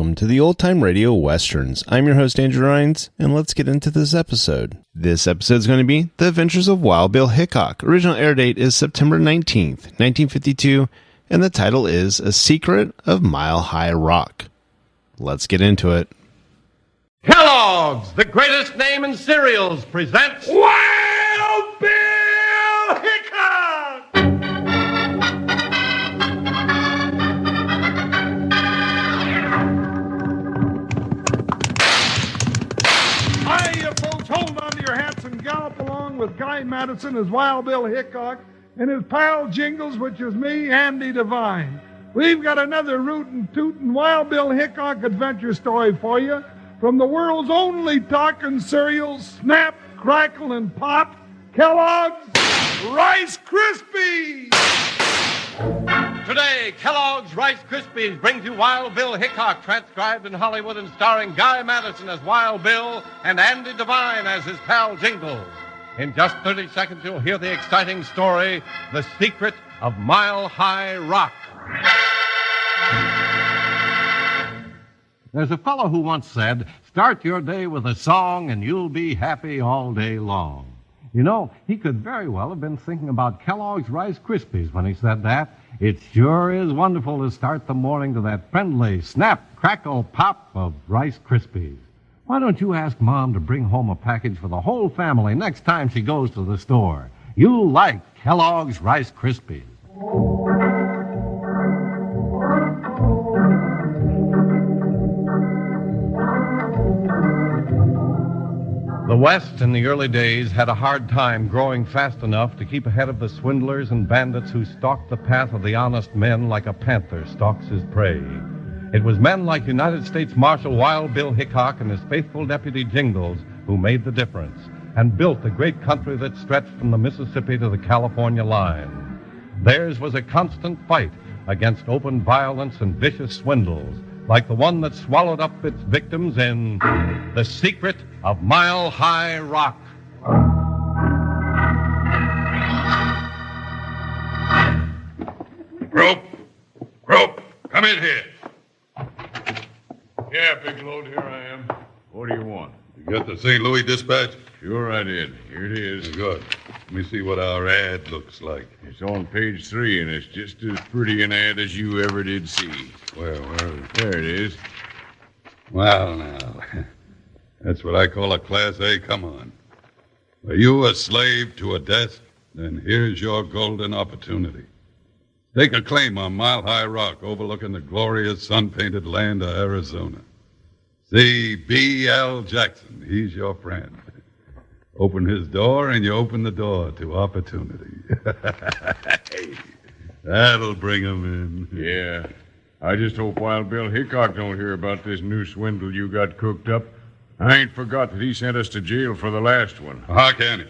welcome to the Old Time Radio Westerns. I'm your host, Andrew Rines, and let's get into this episode. This episode is going to be The Adventures of Wild Bill Hickok. Original air date is September 19th, 1952, and the title is A Secret of Mile High Rock. Let's get into it. Kellogg's, the greatest name in cereals, presents Wild Bill Hickok! Hiya, folks, hold on to your hats and gallop along with Guy Madison as Wild Bill Hickok and his pal Jingles, which is me, Andy Devine. We've got another rootin' tootin' Wild Bill Hickok adventure story for you from the world's only talking cereal, Snap, Crackle, and Pop, Kellogg's Rice Krispies! Today, Kellogg's Rice Krispies brings you Wild Bill Hickok, transcribed in Hollywood and starring Guy Madison as Wild Bill and Andy Devine as his pal Jingles. In just 30 seconds, you'll hear the exciting story, The Secret of Mile High Rock. There's a fellow who once said, start your day with a song and you'll be happy all day long. You know, he could very well have been thinking about Kellogg's Rice Krispies when he said that. It sure is wonderful to start the morning to that friendly snap, crackle, pop of Rice Krispies. Why don't you ask Mom to bring home a package for the whole family next time she goes to the store? You'll like Kellogg's Rice Krispies. The West in the early days had a hard time growing fast enough to keep ahead of the swindlers and bandits who stalked the path of the honest men like a panther stalks his prey. It was men like United States Marshal Wild Bill Hickok and his faithful deputy Jingles who made the difference and built a great country that stretched from the Mississippi to the California line. Theirs was a constant fight against open violence and vicious swindles, like the one that swallowed up its victims in The Secret of Mile High Rock. Rope, come in here. Yeah, Big Load, here I am. What do you want? You got the St. Louis Dispatch? Sure I did. Here it is. Good. Let me see what our ad looks like. It's on page 3, and it's just as pretty an ad as you ever did see. Where is it? There it is. Well, now, that's what I call a Class A come-on. Are you a slave to a desk? Then here's your golden opportunity. Take a claim on Mile High Rock overlooking the glorious sun-painted land of Arizona. See B.L. Jackson. He's your friend. Open his door, and you open the door to opportunity. That'll bring him in. Yeah. I just hope Wild Bill Hickok don't hear about this new swindle you got cooked up. I ain't forgot that he sent us to jail for the last one. How can he?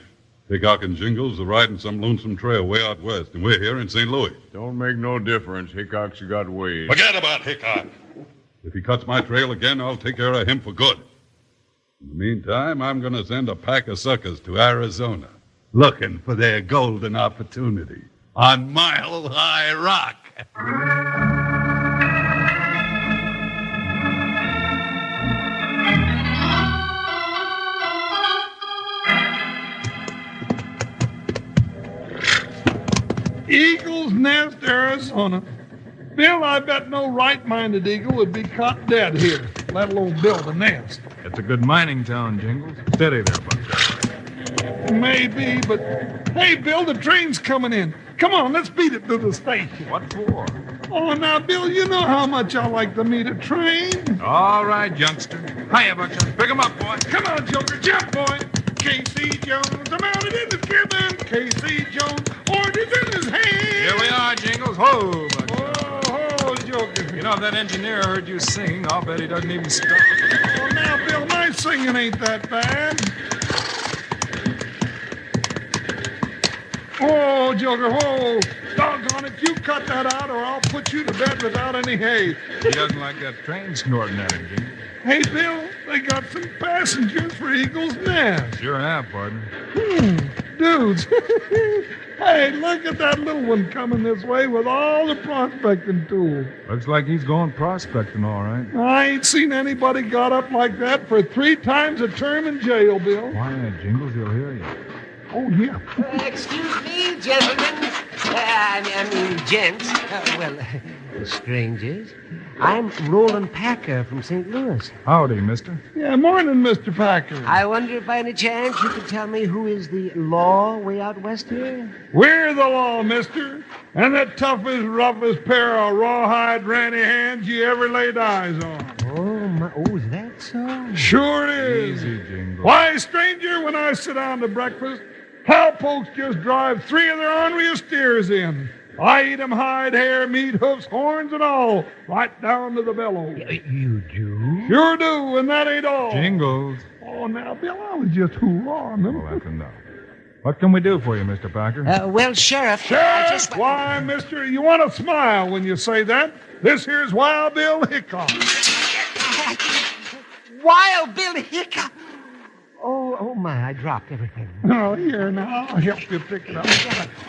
Hickok and Jingles are riding some lonesome trail way out west, and we're here in St. Louis. Don't make no difference. Hickok's got ways. Forget about Hickok. If he cuts my trail again, I'll take care of him for good. In the meantime, I'm going to send a pack of suckers to Arizona, looking for their golden opportunity on Mile High Rock. Eagle's Nest, Arizona. Bill, I bet no right-minded eagle would be caught dead here, let alone build a nest. It's a good mining town, Jingles. Steady there, Buck. Maybe, but hey, Bill, the train's coming in. Come on, let's beat it to the station. What for? Oh, now, Bill, you know how much I like to meet a train. All right, youngster. Hiya, Buckshot. Pick 'em up, boy. Come on, Joker, jump, boy. K.C. Jones, I'm mounted in the cabin. K.C. Jones, orders in his hand. Here we are, Jingles. Whoa, Buckshot. Oh, Joker. You know, if that engineer heard you singing, I'll bet he doesn't even stop. Oh, now, Bill, my singing ain't that bad. Oh, Joker, whoa. Doggone it, you cut that out or I'll put you to bed without any hay. He doesn't like that train snorting at him, Jingles. Hey, Bill, they got some passengers for Eagle's Nest. Sure have, partner. Do dudes. Hey, look at that little one coming this way with all the prospecting tools. Looks like he's going prospecting, all right. I ain't seen anybody got up like that for 3 times a term in jail, Bill. Why, Jingles, he'll hear you. Oh, yeah. Excuse me, gentlemen. I mean, gents. Strangers. I'm Roland Packer from St. Louis. Howdy, mister. Yeah, morning, Mr. Packer. I wonder if by any chance you could tell me who is the law way out west here? We're the law, mister. And the toughest, roughest pair of rawhide ranny hands you ever laid eyes on. Oh, is that so? Sure is. Easy, Jingles. Why, stranger, when I sit down to breakfast, cowpokes just drive 3 of their orneriest steers in. I eat 'em hide, hair, meat, hoofs, horns, and all, right down to the bellows. You do? Sure do, and that ain't all. Jingles. Oh, now, Bill, I was just hoorahing them. Oh, that's enough. What can we do for you, Mr. Packer? Well, Sheriff. Sheriff, why, mister, you want to smile when you say that. This here's Wild Bill Hickok. Wild Bill Hickok. Oh, my, I dropped everything. Oh, here, now, I'll help you pick it up.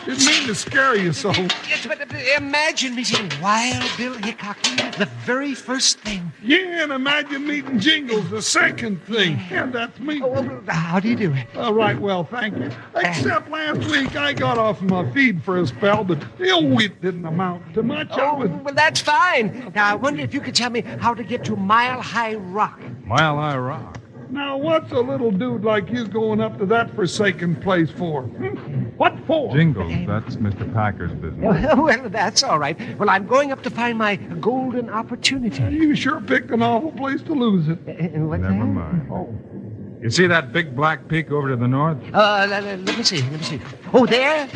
Didn't mean to scare you so. Yes, but imagine meeting Wild Bill Hickok, the very first thing. Yeah, and imagine meeting Jingles, the second thing. And that's me. How do you do it? All right, well, thank you. Except last week I got off my feed for a spell, but the wheat didn't amount to much. Well, that's fine. Now, I wonder if you could tell me how to get to Mile High Rock. Mile High Rock. Now, what's a little dude like you going up to that forsaken place for? What for? Jingles, that's Mr. Packer's business. Well, that's all right. Well, I'm going up to find my golden opportunity. You sure picked an awful place to lose it. What's Never that? mind. Oh. You see that big black peak over to the north? Let me see. Oh, there?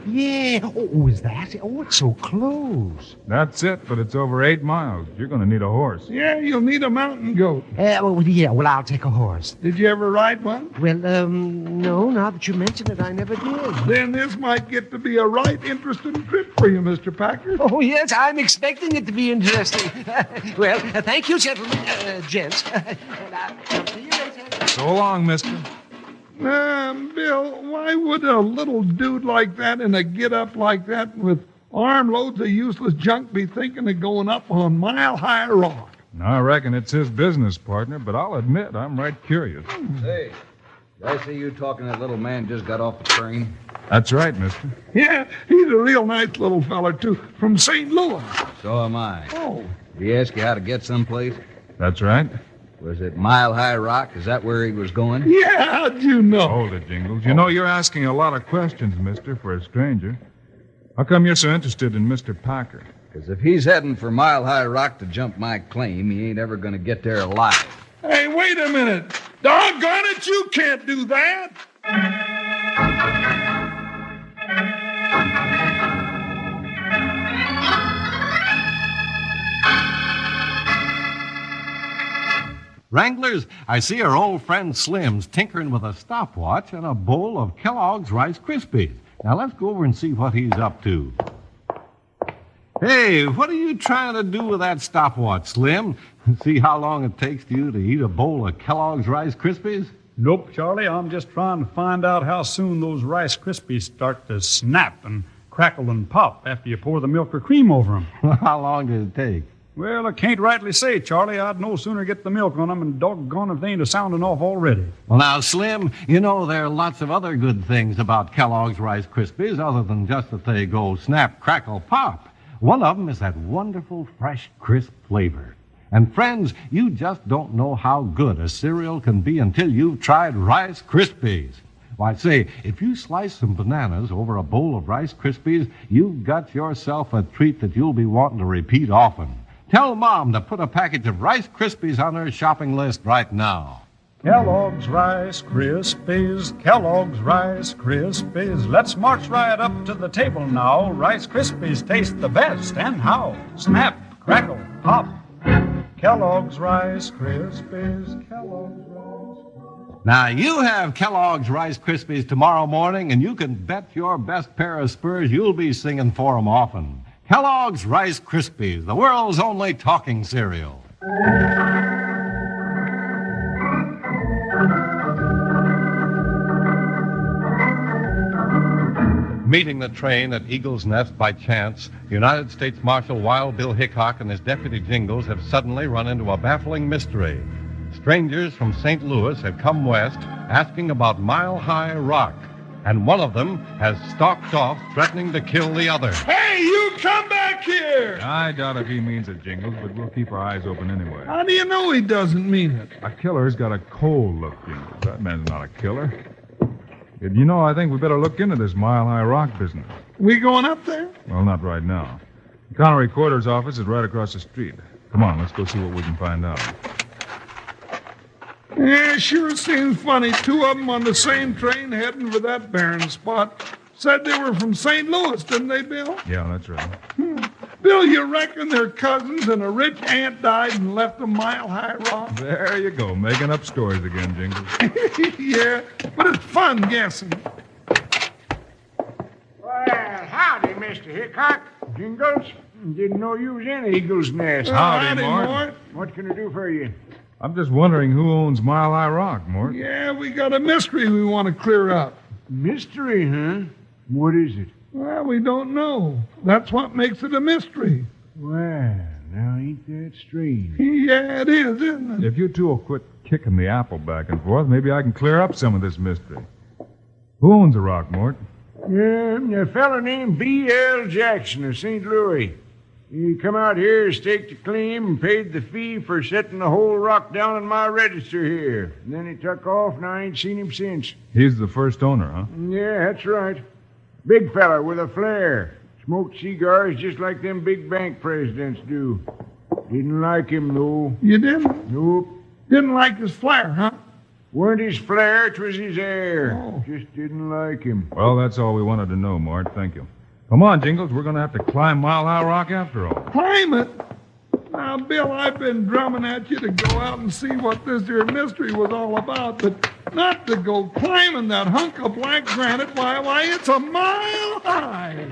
Yeah. Oh, is that? Oh, it's so close. That's it, but it's over 8 miles. You're going to need a horse. Yeah, you'll need a mountain goat. Well, I'll take a horse. Did you ever ride one? Well, no, now that you mention it, I never did. Then this might get to be a right interesting trip for you, Mr. Packer. Oh, yes, I'm expecting it to be interesting. Well, thank you, gentlemen, gents. And I'll see you later. So long, mister. Bill, why would a little dude like that in a get-up like that with armloads of useless junk be thinking of going up on Mile High Rock? I reckon it's his business partner, but I'll admit I'm right curious. Hey, did I see you talking to that little man just got off the train? That's right, mister. Yeah, he's a real nice little feller, too, from St. Louis. So am I. Oh. Did he ask you how to get someplace? That's right. Was it Mile High Rock? Is that where he was going? Yeah, how'd you know? Hold it, Jingles. You know you're asking a lot of questions, mister, for a stranger. How come you're so interested in Mr. Packer? Because if he's heading for Mile High Rock to jump my claim, he ain't ever going to get there alive. Hey, wait a minute. Doggone it, you can't do that. Wranglers, I see our old friend Slim's tinkering with a stopwatch and a bowl of Kellogg's Rice Krispies. Now let's go over and see what he's up to. Hey, what are you trying to do with that stopwatch, Slim? See how long it takes you to eat a bowl of Kellogg's Rice Krispies? Nope, Charlie. I'm just trying to find out how soon those Rice Krispies start to snap and crackle and pop after you pour the milk or cream over them. How long does it take? Well, I can't rightly say, Charlie. I'd no sooner get the milk on them and doggone if they ain't a-sounding off already. Well, now, Slim, you know there are lots of other good things about Kellogg's Rice Krispies other than just that they go snap, crackle, pop. One of them is that wonderful, fresh, crisp flavor. And friends, you just don't know how good a cereal can be until you've tried Rice Krispies. Why, say, if you slice some bananas over a bowl of Rice Krispies, you've got yourself a treat that you'll be wanting to repeat often. Tell Mom to put a package of Rice Krispies on her shopping list right now. Kellogg's Rice Krispies, Kellogg's Rice Krispies. Let's march right up to the table now. Rice Krispies taste the best, and how? Snap, crackle, pop. Kellogg's Rice Krispies, Kellogg's Rice. Now, you have Kellogg's Rice Krispies tomorrow morning, and you can bet your best pair of spurs you'll be singing for 'em often. Kellogg's Rice Krispies, the world's only talking cereal. Meeting the train at Eagle's Nest by chance, United States Marshal Wild Bill Hickok and his deputy Jingles have suddenly run into a baffling mystery. Strangers from St. Louis have come west asking about Mile High Rock, and one of them has stalked off, threatening to kill the other. Hey, you come back here! I doubt if he means it, Jingles, but we'll keep our eyes open anyway. How do you know he doesn't mean it? A killer's got a cold look, Jingles. That man's not a killer. You know, I think we better look into this Mile High Rock business. We going up there? Well, not right now. The county recorder's office is right across the street. Come on, let's go see what we can find out. Yeah, sure seems funny. Two of them on the same train heading for that barren spot. Said they were from St. Louis, didn't they, Bill? Yeah, that's right. Bill, you reckon they're cousins and a rich aunt died and left them Mile High Rock? There you go, making up stories again, Jingles. Yeah, but it's fun guessing. Well, howdy, Mr. Hickok. Jingles. Didn't know you was in Eagle's Nest. Howdy, Mort. What can I do for you? I'm just wondering who owns Mile High Rock, Mort. Yeah, we got a mystery we want to clear up. Mystery, huh? What is it? Well, we don't know. That's what makes it a mystery. Well, now ain't that strange. Yeah, it is, isn't it? If you two will quit kicking the apple back and forth, maybe I can clear up some of this mystery. Who owns the rock, Mort? A fella named B.L. Jackson of St. Louis. He come out here, staked a claim, and paid the fee for setting the whole rock down in my register here. And then he took off, and I ain't seen him since. He's the first owner, huh? Yeah, that's right. Big fella with a flare. Smoked cigars just like them big bank presidents do. Didn't like him, though. You didn't? Nope. Didn't like his flair, huh? Weren't his flair, 'twas his air. Oh. Just didn't like him. Well, that's all we wanted to know, Mort. Thank you. Come on, Jingles. We're going to have to climb Mile High Rock after all. Climb it? Now, Bill, I've been drumming at you to go out and see what this here mystery was all about, but not to go climbing that hunk of black granite. Why, it's a mile high.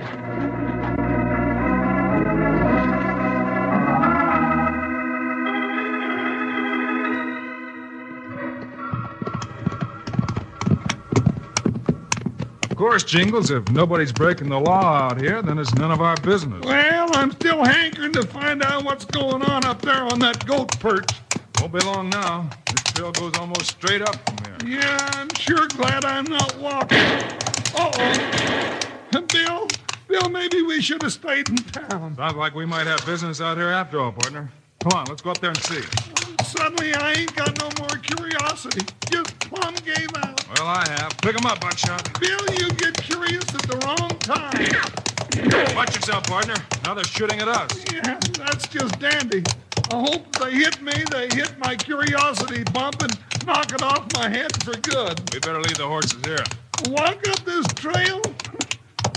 Of course, Jingles, if nobody's breaking the law out here, then it's none of our business. Well, I'm still hankering to find out what's going on up there on that goat perch. Won't be long now. This trail goes almost straight up from here. Yeah, I'm sure glad I'm not walking. Uh-oh. Bill, maybe we should have stayed in town. Sounds like we might have business out here after all, partner. Come on, let's go up there and see. Suddenly, I ain't got no more curiosity. Just plumb gave out. Well, I have. Pick 'em up, Buckshot. Bill, you get curious at the wrong time. Watch yourself, partner. Now they're shooting at us. Yeah, that's just dandy. I hope if they hit me, they hit my curiosity bump and knock it off my head for good. We better leave the horses here. Walk up this trail?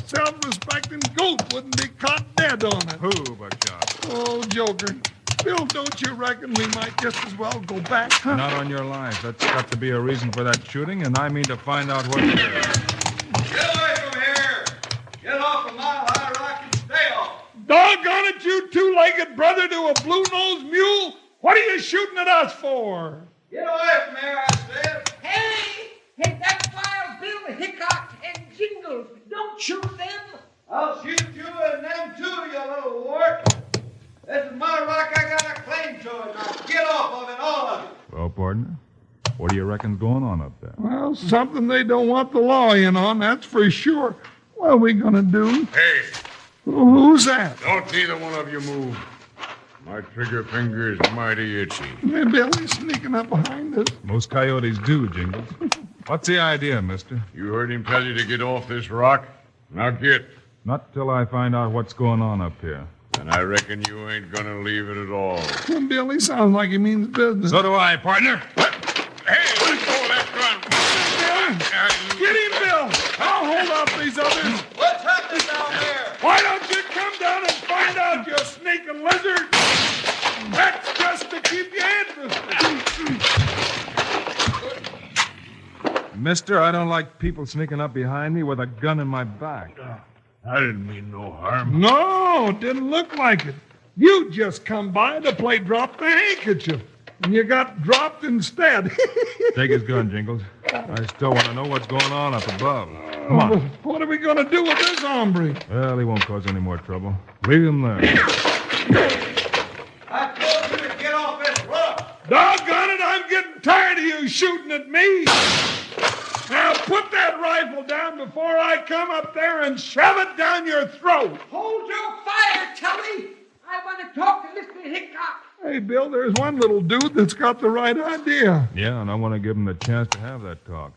Self-respecting goat wouldn't be caught dead on it. Who, Buckshot? Oh, Joker. Bill, don't you reckon we might just as well go back? Huh? Not on your life. That's got to be a reason for that shooting, and I mean to find out what it is. Get away from here! Get off of Mile High Rock and stay off! Doggone it, you two-legged brother to a blue-nosed mule! What are you shooting at us for? Get away from here, I said! Hey, that's Wild Bill Hickok and Jingles. Don't shoot them. I'll shoot you and them too, you little wart! This is my rock. I got a claim to it. Now get off of it, all of it. Well, partner, what do you reckon's going on up there? Well, something they don't want the law in on, that's for sure. What are we going to do? Hey, Who's that? don't either one of you move. My trigger finger is mighty itchy. Hey, Billy's sneaking up behind us. Most coyotes do, Jingles. What's the idea, mister? You heard him tell you to get off this rock? Now get. Not till I find out what's going on up here. And I reckon you ain't gonna leave it at all. Well, Billy sounds like he means business. So do I, partner. Hey, let go of that gun. Get him, Bill! I'll hold off these others. What's happening down there? Why don't you come down and find out, you sneaking lizard? That's just to keep you interested. Mister, I don't like people sneaking up behind me with a gun in my back. I didn't mean no harm. No, didn't look like it. You just come by to play drop the handkerchief, and you got dropped instead. Take his gun, Jingles. I still want to know what's going on up above. Come on. What are we going to do with this hombre? Well, he won't cause any more trouble. Leave him there. I told you to get off this roof. Doggone it, I'm getting tired of you shooting at me. Now put that rifle down before I come up there and shove it down your throat. Hold your fire, Tully. I want to talk to Mr. Hickok. Hey, Bill, there's one little dude that's got the right idea. Yeah, and I want to give him the chance to have that talk.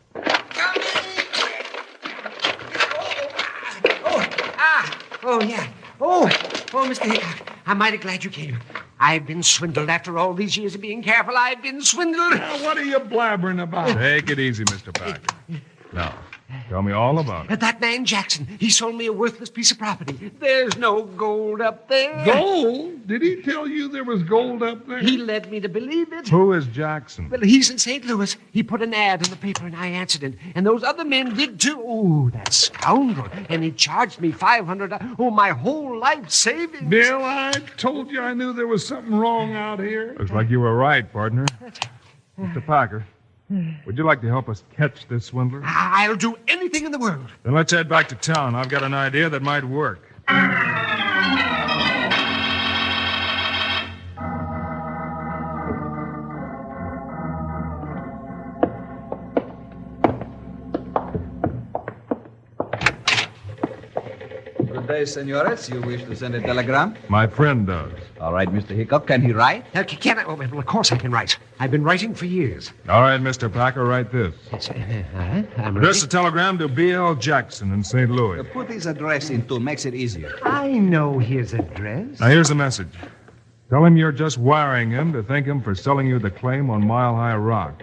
Oh, yeah. Oh, Mr. Hickok, I'm mighty glad you came. I've been swindled after all these years of being careful. I've been swindled. Now, what are you blabbering about? Take it easy, Mr. Packer. Now, tell me all about it. That man Jackson, he sold me a worthless piece of property. There's no gold up there. Gold? Did he tell you there was gold up there? He led me to believe it. Who is Jackson? Well, he's in St. Louis. He put an ad in the paper, and I answered it. And those other men did, too. Oh, that scoundrel. And he charged me $500. Oh, my whole life savings. Bill, I told you I knew there was something wrong out here. Looks like you were right, partner. Mr. Packer, would you like to help us catch this swindler? I'll do anything in the world. Then let's head back to town. I've got an idea that might work. Good day, senores. You wish to send a telegram? My friend does. All right, Mr. Hickok. Can he write? Can I? Oh, well, of course I can write. I've been writing for years. All right, Mr. Packer, write this. Yes, I'm ready. This is a telegram to B.L. Jackson in St. Louis. Put his address into makes it easier. I know his address. Now, here's the message. Tell him you're just wiring him to thank him for selling you the claim on Mile High Rock.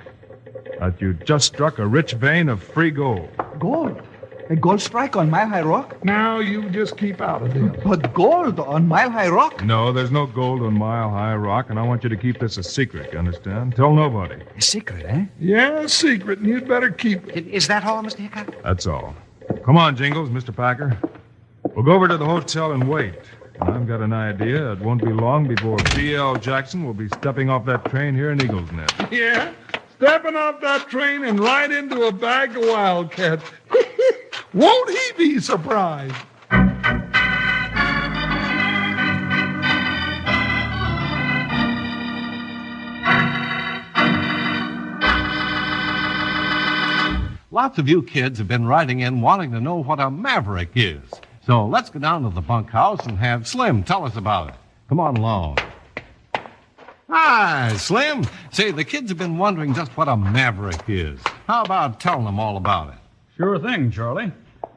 That you just struck a rich vein of free gold. Gold? A gold strike on Mile High Rock? Now you just keep out of this. But gold on Mile High Rock? No, there's no gold on Mile High Rock, and I want you to keep this a secret, you understand? Tell nobody. A secret, eh? Yeah, a secret, and you'd better keep it. Is that all, Mr. Hickok? That's all. Come on, Jingles, Mr. Packer. We'll go over to the hotel and wait. And I've got an idea. It won't be long before B.L. Jackson will be stepping off that train here in Eagle's Nest. Yeah, stepping off that train and right into a bag of wildcats. Won't he be surprised? Lots of you kids have been writing in wanting to know what a maverick is. So let's go down to the bunkhouse and have Slim tell us about it. Come on along. Hi, Slim. Say, the kids have been wondering just what a maverick is. How about telling them all about it? Sure thing, Charlie.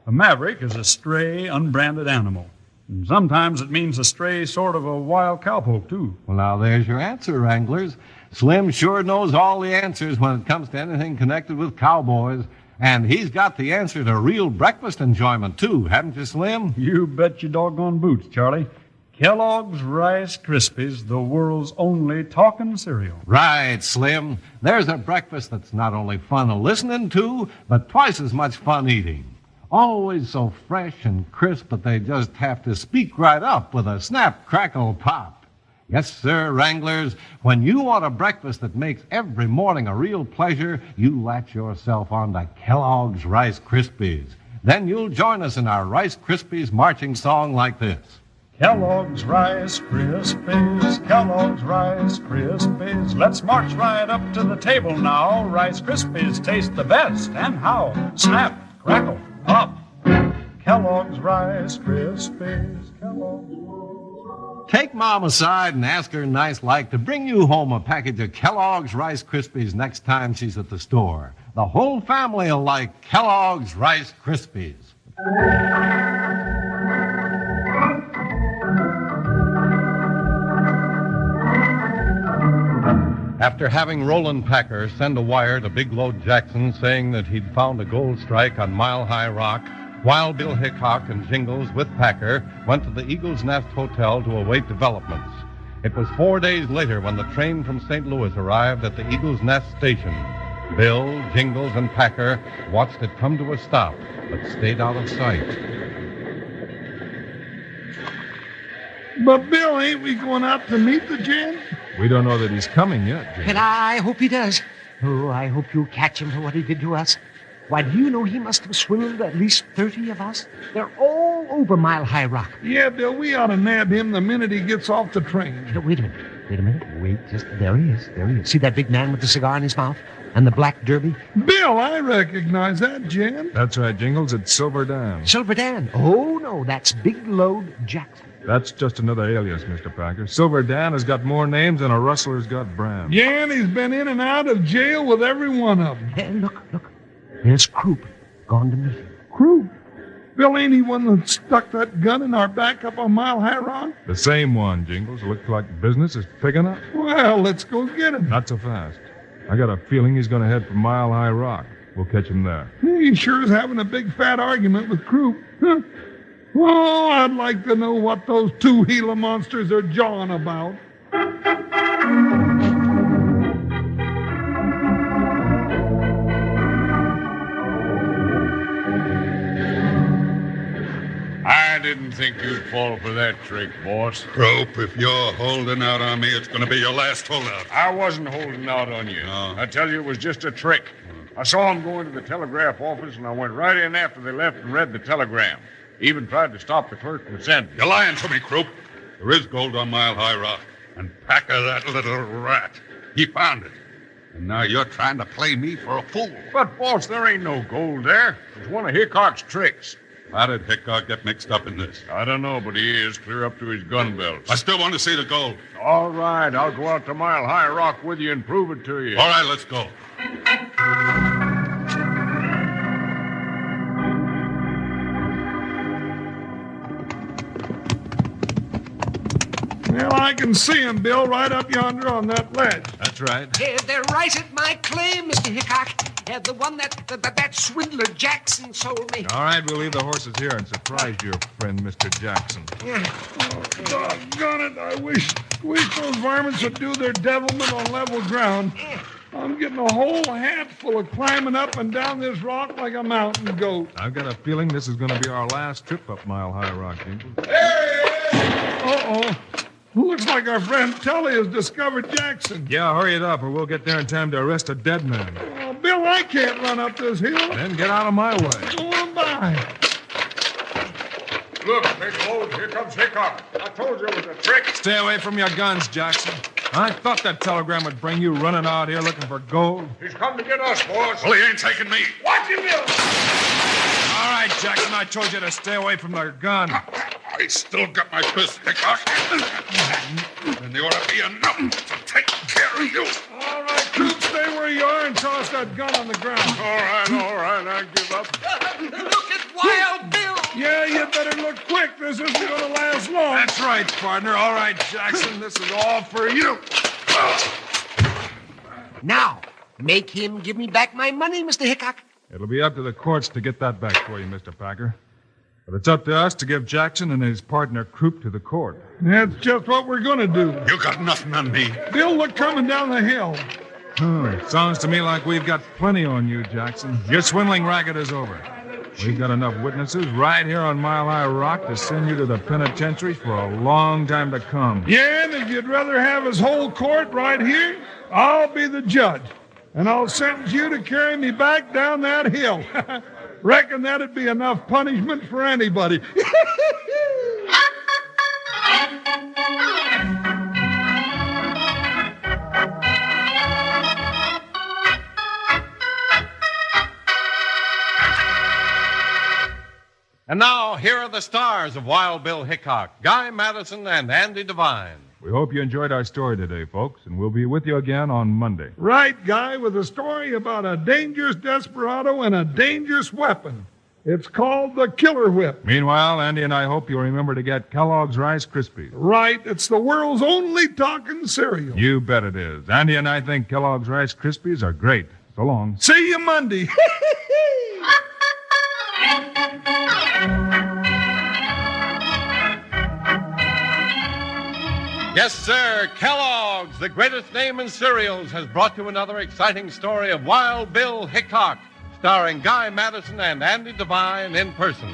A maverick is a stray, unbranded animal. And sometimes it means a stray sort of a wild cowpoke, too. Well, now there's your answer, Wranglers. Slim sure knows all the answers when it comes to anything connected with cowboys. And he's got the answer to real breakfast enjoyment, too, haven't you, Slim? You bet your doggone boots, Charlie. Kellogg's Rice Krispies, the world's only talking cereal. Right, Slim. There's a breakfast that's not only fun listening to, but twice as much fun eating. Always so fresh and crisp that they just have to speak right up with a snap, crackle, pop. Yes, sir, Wranglers. When you want a breakfast that makes every morning a real pleasure, you latch yourself onto Kellogg's Rice Krispies. Then you'll join us in our Rice Krispies marching song like this. Kellogg's Rice Krispies, Kellogg's Rice Krispies. Let's march right up to the table now. Rice Krispies taste the best, and how? Snap, crackle, pop. Kellogg's Rice Krispies, Kellogg's. Take Mom aside and ask her nice like to bring you home a package of Kellogg's Rice Krispies next time she's at the store. The whole family will like Kellogg's Rice Krispies. After having Roland Packer send a wire to Big Load Jackson saying that he'd found a gold strike on Mile High Rock, Wild Bill Hickok and Jingles with Packer went to the Eagle's Nest Hotel to await developments. It was 4 days later when the train from St. Louis arrived at the Eagle's Nest station. Bill, Jingles, and Packer watched it come to a stop, but stayed out of sight. But, Bill, ain't we going out to meet the gent? We don't know that he's coming yet, Jim. And I hope he does. Oh, I hope you catch him for what he did to us. Why, do you know he must have swindled at least 30 of us? They're all over Mile High Rock. Yeah, Bill, we ought to nab him the minute he gets off the train. No, wait a minute. Wait, just there he is. See that big man with the cigar in his mouth? And the black derby? Bill, I recognize that, Jan. That's right, Jingles. It's Silver Dan. Silver Dan? Oh, no, that's Big Load Jackson. That's just another alias, Mr. Packer. Silver Dan has got more names than a rustler's got brands. Jan, he's been in and out of jail with every one of them. Hey, look. There's Croup, gone to meet him. Croup? Bill, ain't he one that stuck that gun in our back up on Mile High Rock? The same one, Jingles. Looks like business is picking up. Well, let's go get him. Not so fast. I got a feeling he's going to head for Mile High Rock. We'll catch him there. He sure is having a big fat argument with Croup. Huh? Oh, I'd like to know what those two Gila monsters are jawing about. I didn't think you'd fall for that trick, boss. Rope, if you're holding out on me, it's going to be your last holdout. I wasn't holding out on you. No. I tell you, it was just a trick. I saw him go into the telegraph office, and I went right in after they left and read the telegram. Even tried to stop the clerk from sending it. You're lying to me, Croup. There is gold on Mile High Rock. And Packer, that little rat, he found it. And now you're trying to play me for a fool. But, boss, there ain't no gold there. It's one of Hickok's tricks. How did Hickok get mixed up in this? I don't know, but he is clear up to his gun belts. I still want to see the gold. All right, I'll go out to Mile High Rock with you and prove it to you. All right, let's go. Well, I can see him, Bill, right up yonder on that ledge. That's right. They're right at my claim, Mr. Hickok. The one that swindler Jackson sold me. All right, we'll leave the horses here and surprise your friend, Mr. Jackson. Doggone it, I wish those varmints would do their devilment on level ground. I'm getting a whole hatful of climbing up and down this rock like a mountain goat. I've got a feeling this is going to be our last trip up Mile High Rock, Jingles. Uh-oh. Looks like our friend Tully has discovered Jackson. Yeah, hurry it up, or we'll get there in time to arrest a dead man. Oh, Bill, I can't run up this hill. Then get out of my way. Go on by. Look, Big Load, here comes Hickok. I told you it was a trick. Stay away from your guns, Jackson. I thought that telegram would bring you running out here looking for gold. He's come to get us, boss. Well, he ain't taking me. Watch him, Bill. All right, Jackson, I told you to stay away from their gun. I still got my fist, Hickok. And there ought to be enough to take care of you. All right, Coop, stay where you are and toss that gun on the ground. All right, I give up. Look at Wild Bill. Yeah, you better look quick. This isn't going to last long. That's right, partner. All right, Jackson, this is all for you. Now, make him give me back my money, Mr. Hickok. It'll be up to the courts to get that back for you, Mr. Packer. But it's up to us to give Jackson and his partner Croup to the court. That's just what we're going to do. You got nothing on me. Bill, look coming down the hill. Sounds to me like we've got plenty on you, Jackson. Your swindling racket is over. We've got enough witnesses right here on Mile High Rock to send you to the penitentiary for a long time to come. Yeah, and if you'd rather have his whole court right here, I'll be the judge. And I'll sentence you to carry me back down that hill. Reckon that'd be enough punishment for anybody. And now, here are the stars of Wild Bill Hickok, Guy Madison and Andy Devine. We hope you enjoyed our story today, folks, and we'll be with you again on Monday. Right, Guy, with a story about a dangerous desperado and a dangerous weapon. It's called the Killer Whip. Meanwhile, Andy and I hope you'll remember to get Kellogg's Rice Krispies. Right, it's the world's only talking cereal. You bet it is. Andy and I think Kellogg's Rice Krispies are great. So long. See you Monday. Yes, sir, Kellogg's, the greatest name in cereals, has brought you another exciting story of Wild Bill Hickok, starring Guy Madison and Andy Devine in person.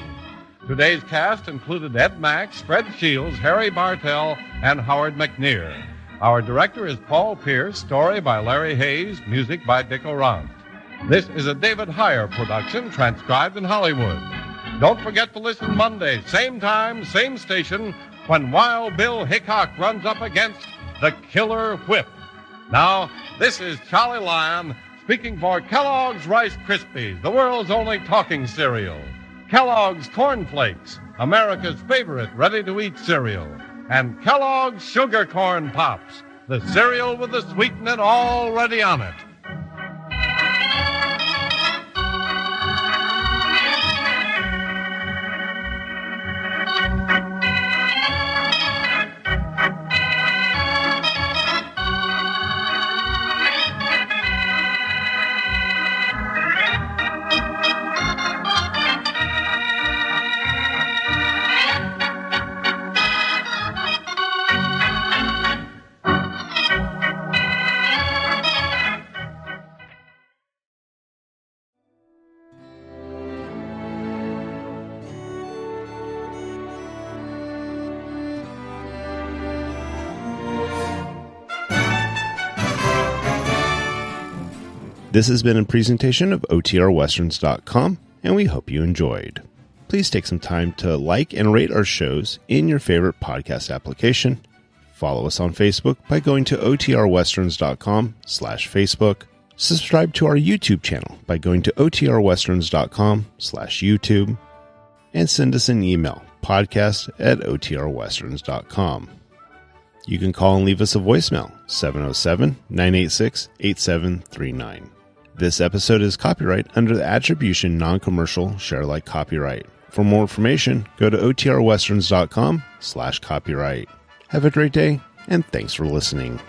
Today's cast included Ed Max, Fred Shields, Harry Bartell, and Howard McNear. Our director is Paul Pierce, story by Larry Hayes, music by Dick Orant. This is a David Heyer production, transcribed in Hollywood. Don't forget to listen Monday, same time, same station, when Wild Bill Hickok runs up against the Killer Whip. Now, this is Charlie Lyon speaking for Kellogg's Rice Krispies, the world's only talking cereal. Kellogg's Corn Flakes, America's favorite ready-to-eat cereal. And Kellogg's Sugar Corn Pops, the cereal with the sweetening already on it. This has been a presentation of OTRWesterns.com, and we hope you enjoyed. Please take some time to like and rate our shows in your favorite podcast application. Follow us on Facebook by going to OTRWesterns.com/Facebook. Subscribe to our YouTube channel by going to OTRWesterns.com/YouTube. And send us an email, podcast@OTRWesterns.com. You can call and leave us a voicemail, 707-986-8739. This episode is copyright under the Attribution Non-Commercial Share-alike copyright. For more information, go to OTRWesterns.com/copyright. Have a great day, and thanks for listening.